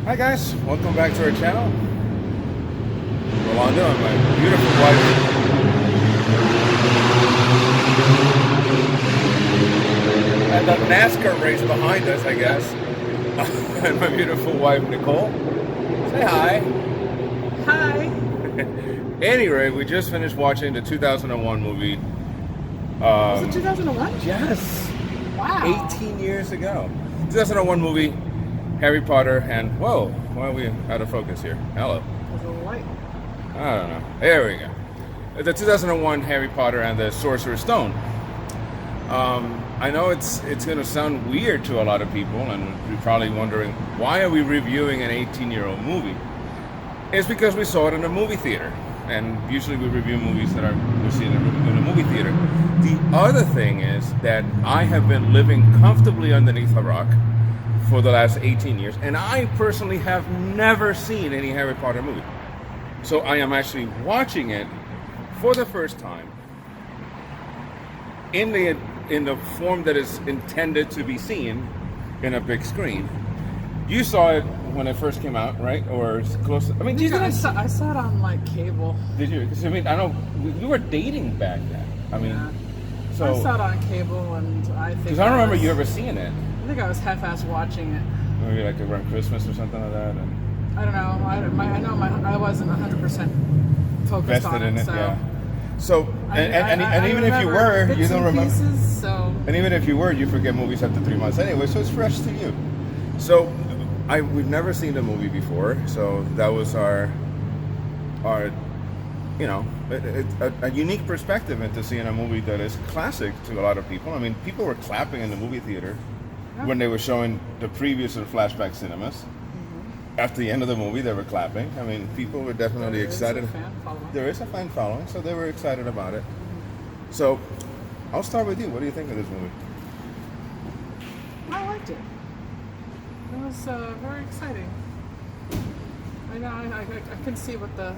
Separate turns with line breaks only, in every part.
Hi guys, welcome back to our channel. Rolando and my beautiful wife. And the NASCAR race behind us, I guess. And my beautiful wife, Nicole. Say hi.
Hi.
Anyway, we just finished watching the 2001 movie.
Was it 2001?
Yes.
Wow.
18 years ago. 2001 movie, Harry Potter, and whoa, why are we out of focus here? Hello.
There's a light.
I don't know. There we go. The 2001 Harry Potter and the Sorcerer's Stone. I know it's going to sound weird to a lot of people, and you're probably wondering, why are we reviewing an 18-year-old movie? It's because we saw it in a movie theater, and usually we review movies that we see in a movie theater. The other thing is that I have been living comfortably underneath a rock for the last 18 years, and I personally have never seen any Harry Potter movie. So I am actually watching it for the first time in the form that is intended to be seen in a big screen. You saw it when it first came out, right? Or close? I mean,
I saw it on like cable.
Did you? Because I mean, I know we were dating back then. I mean,
Yeah.
so
I saw it on cable, and I think
because I don't remember you ever seeing it.
I think I was half-assed watching it.
Maybe like around Christmas or something like that. And
I don't know. I wasn't 100% focused
vested
on it.
in it,
So
yeah. So and
I
even if you were,
bits
you don't
and
remember.
Pieces, so
And even if you were, you forget movies after 3 months anyway, so it's fresh to you. So we've never seen the movie before, so that was our you know, a unique perspective into seeing a movie that is classic to a lot of people. I mean, people were clapping in the movie theater when they were showing the previous and flashback cinemas.
Mm-hmm.
After the end of the movie, they were clapping. I mean, people were definitely excited. There is a fan following, so they were excited about it. So, I'll start with you. What do you think of this movie?
I liked it. It was very exciting. I know. I can see what the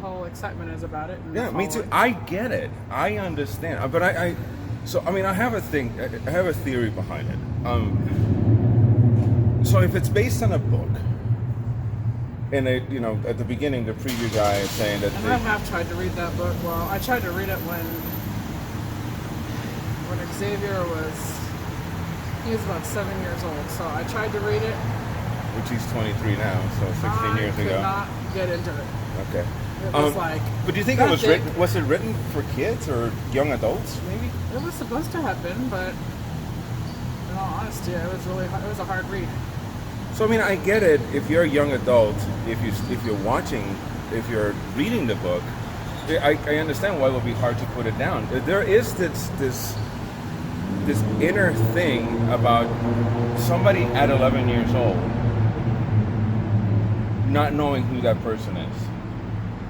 whole excitement is about it. And
Yeah, me too. I get it. I understand. But I have a thing. I have a theory behind it. So if it's based on a book, and at the beginning, the preview guy is saying that.
And I have tried to read that book. Well, I tried to read it when Xavier he was about 7 years old. So I tried to read it.
Which he's 23 now, so 16 years ago.
I could not get into it.
Okay.
It was like.
But do you think it was written? Was it written for kids or young adults? Maybe.
It was supposed to have been, but in all honesty, it was a hard read.
So I mean, I get it. If you're a young adult, if you're reading the book, I understand why it would be hard to put it down. There is this inner thing about somebody at 11 years old not knowing who that person is.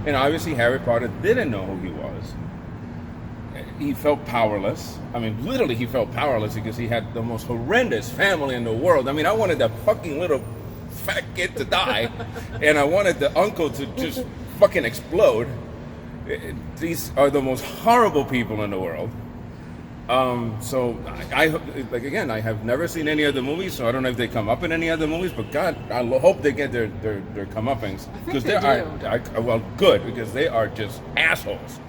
And obviously Harry Potter didn't know who he was. He felt powerless. I mean, literally he felt powerless because he had the most horrendous family in the world. I mean, I wanted that fucking little fat kid to die, and I wanted the uncle to just fucking explode. These are the most horrible people in the world. So I have never seen any other movies, so I don't know if they come up in any other movies, but God, I hope they get their comeuppings, because well, good, because they are just assholes.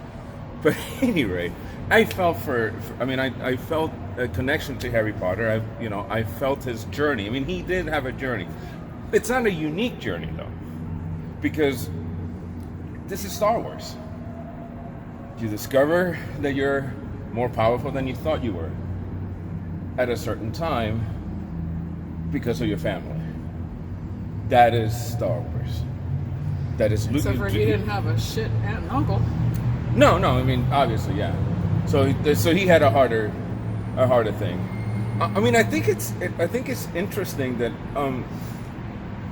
But at any rate, I felt I felt a connection to Harry Potter. I felt his journey. I mean, he did have a journey. It's not a unique journey though, because this is Star Wars. You discover that you're more powerful than you thought you were at a certain time because of your family. That is Star Wars. That is Luke.
Except for he didn't have a shit aunt and uncle.
No. I mean, obviously, yeah. So he had a harder thing. I mean, I think it's interesting that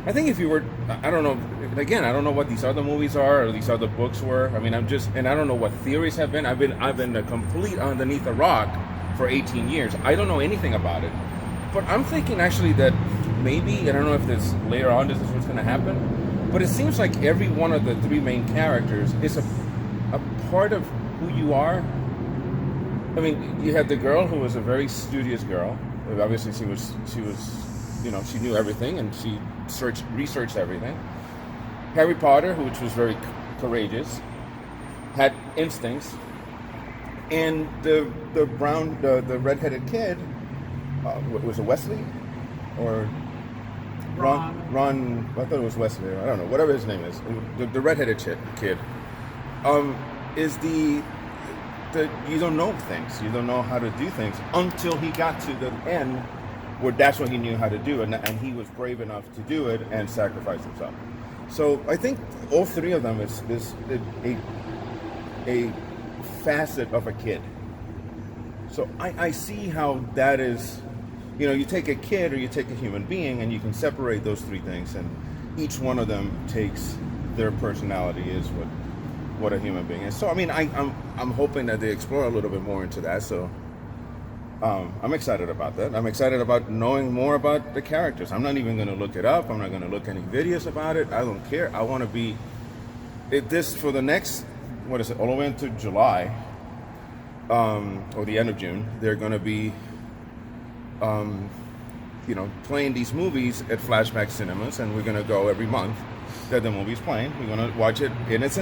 I think if you were, I don't know. Again, I don't know what these other movies are or these other books were. I mean, and I don't know what theories have been. I've been a complete underneath a rock for 18 years. I don't know anything about it. But I'm thinking actually that maybe, I don't know if this later on this is what's going to happen, but it seems like every one of the three main characters is a part of who you are. I mean, you had the girl who was a very studious girl. Obviously, she was she knew everything and she researched everything. Harry Potter, which was very courageous, had instincts, and the redheaded kid, was it Wesley or Ron? I thought it was Wesley. I don't know. Whatever his name is, the redheaded kid, is the you don't know things. You don't know how to do things until he got to the end, where that's what he knew how to do, and he was brave enough to do it and sacrifice himself. So I think all three of them is a facet of a kid. So I see how that is. You take a kid or you take a human being, and you can separate those three things, and each one of them takes their personality is what a human being is. So I mean, I'm hoping that they explore a little bit more into that. So I'm excited about that. I'm excited about knowing more about the characters. I'm not even going to look it up. I'm not going to look any videos about it. I don't care. I want to be this for the next, what is it, all the way into July, or the end of June. They're going to be playing these movies at Flashback Cinemas, and we're going to go every month that the movie's playing. We're going to watch it in its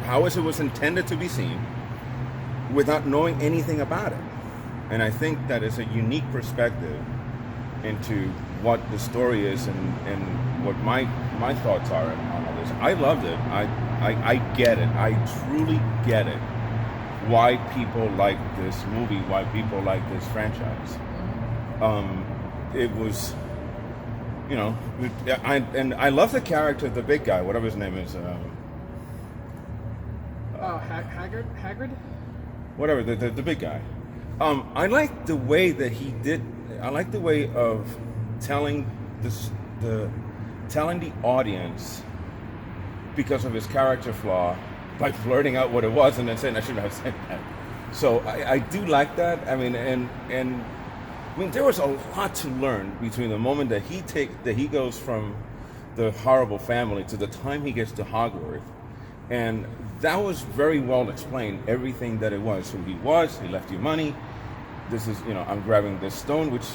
how it was intended to be seen, without knowing anything about it. And I think that is a unique perspective into what the story is and what my thoughts are on all this. I loved it. I get it. I truly get it. Why people like this movie, why people like this franchise. It was, I love the character, the big guy, whatever his name is.
Hagrid?
Whatever, the big guy. I like the way that he did. I like the way of telling telling the audience, because of his character flaw, by blurting out what it was and then saying I shouldn't have said that. So I do like that. I mean, and I mean, there was a lot to learn between the moment that he goes from the horrible family to the time he gets to Hogwarts. And that was very well explained, everything that it was, who he was, he left you money. This is, I'm grabbing this stone, which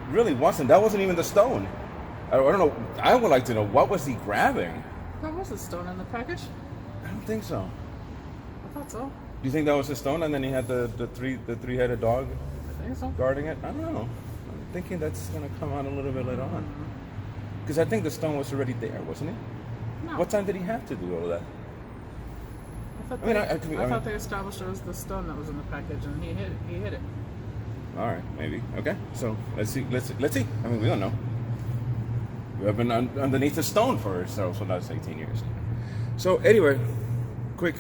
really that wasn't even the stone. I don't know, I would like to know, what was he grabbing?
That was a stone in the package?
I don't think so.
I thought so.
Do you think that was the stone, and then he had the three-headed dog
I think so.
guarding it? I don't know. I'm thinking that's going to come out a little bit later on. Because I think the stone was already there, wasn't it?
No.
What time did he have to do all of that?
I thought they established it was the stone that was in the package, and he hit it.
All right, maybe. Okay, so let's see. I mean, we don't know. We have been underneath a stone for that's 18 years. So anyway, I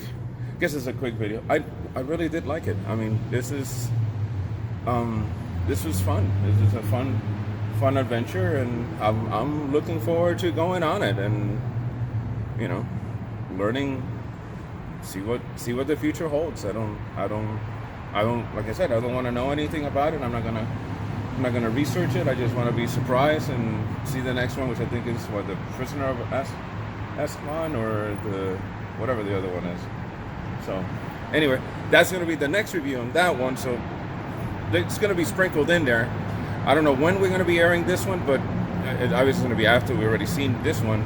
guess it's a quick video. I really did like it. I mean, this was fun. This is a fun adventure, and I'm looking forward to going on it and learning. See what the future holds. I don't. Like I said, I don't want to know anything about it. I'm not gonna research it. I just want to be surprised and see the next one, which I think is the Prisoner of Azkaban or the whatever the other one is. So, anyway, that's gonna be the next review on that one. So it's gonna be sprinkled in there. I don't know when we're gonna be airing this one, but it obviously gonna be after we've already seen this one.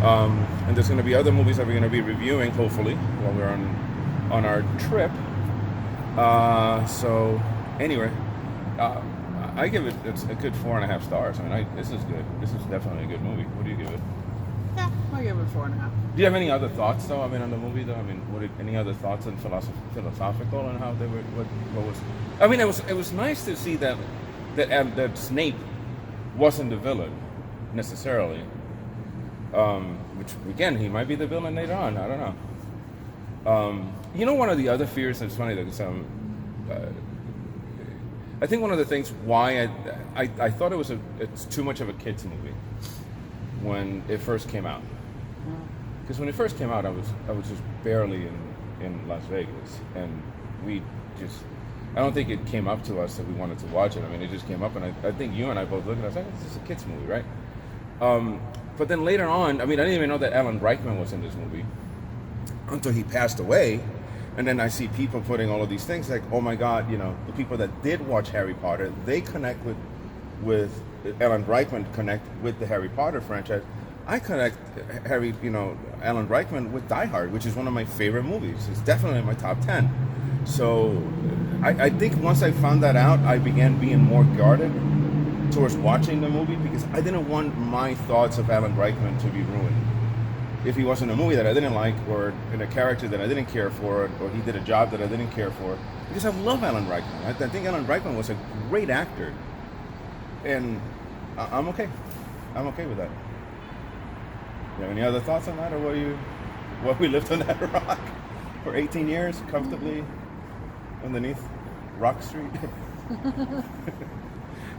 And there's going to be other movies that we're going to be reviewing, hopefully, while we're on our trip. So, anyway, I give it's a good 4.5 stars. I mean, this is good. This is definitely a good movie. What do you give it?
Yeah, I give it 4.5.
Do you have any other thoughts, though? I mean, on the movie, though. I mean, any other thoughts on philosophical and how they were? What was? I mean, it was nice to see that Snape wasn't the villain necessarily. Which again, he might be the villain later on. I don't know. One of the other fears that's funny that I think one of the things why I thought it's too much of a kids movie when it first came out. Because when it first came out, I was just barely in Las Vegas, and I don't think it came up to us that we wanted to watch it. I mean, it just came up, and I think you and I both looked at it. I was like, this is a kids movie, right? But then later on, I mean, I didn't even know that Alan Rickman was in this movie until he passed away. And then I see people putting all of these things like, oh my God, the people that did watch Harry Potter, they connect with Alan Rickman connect with the Harry Potter franchise, I connect Alan Rickman with Die Hard, which is one of my favorite movies. It's definitely in my top 10. So I think once I found that out, I began being more guarded towards watching the movie because I didn't want my thoughts of Alan Rickman to be ruined. If he was in a movie that I didn't like, or in a character that I didn't care for, or he did a job that I didn't care for, because I love Alan Rickman. I think Alan Rickman was a great actor, and I'm okay. I'm okay with that. You have any other thoughts on that, or what we lived on that rock for 18 years comfortably underneath Rock Street?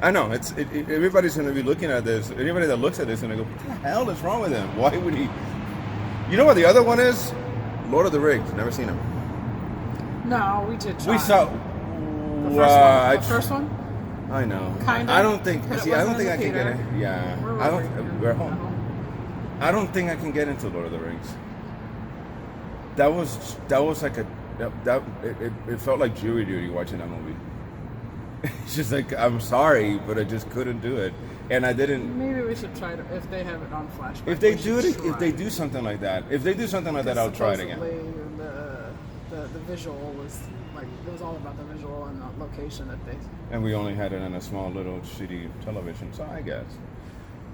I know everybody's going to be looking at this. Anybody that looks at this and they go, "What the hell is wrong with him? Why would he?" You know what the other one is? Lord of the Rings. Never seen him.
No, we did try.
We saw
the first one.
I know.
Kind of.
I don't think.
But it
See, I don't
wasn't
think
in
I
the
can get
theater.
it. Yeah.
Where
I
were
don't.
we?
We're home. I don't think I can get into Lord of the Rings. That was like it felt like jury duty watching that movie. It's just like, I'm sorry, but I just couldn't do it, and I didn't.
Maybe we should try to, if they have it on Flashback.
If they do it, if they do something like that, I'll try it again.
The visual was like, it was all about the visual and the location that they.
And we only had it on a small little shitty television, so I guess.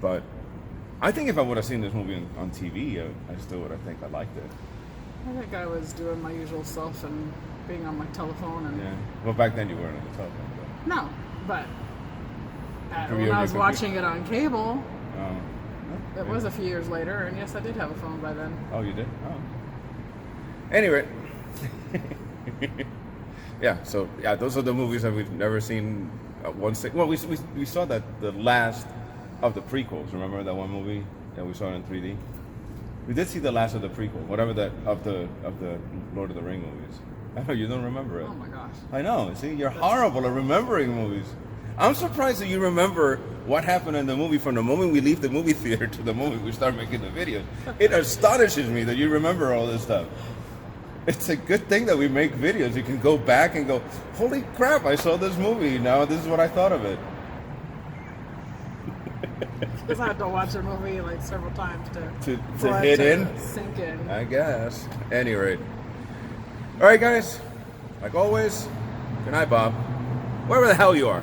But I think if I would have seen this movie on TV, I still would have think I liked it.
I think I was doing my usual self and being on my telephone and.
Yeah. Well, back then you weren't on the telephone.
No, but
Were you
when
on
I was
your
watching it on cable, it
yeah.
was a few years later, and yes, I did have a phone by then.
Oh, you did? Oh. Anyway. Yeah, so those are the movies that we've never seen once. Well, we saw that the last of the prequels. Remember that one movie that we saw in 3D? We did see the last of the prequel, whatever that of the Lord of the Ring movies. I know you don't remember it.
Oh my gosh.
I know. See, you're horrible at remembering movies. I'm surprised that you remember what happened in the movie from the moment we leave the movie theater to the moment we start making the videos. It astonishes me that you remember all this stuff. It's a good thing that we make videos. You can go back and go, holy crap, I saw this movie. Now this is what I thought of it.
Because I had to watch a movie like several times
to
for
hit
it
in.
to sink in.
I guess. Any rate. All right, guys. Like always, good night, Bob. Wherever the hell you are.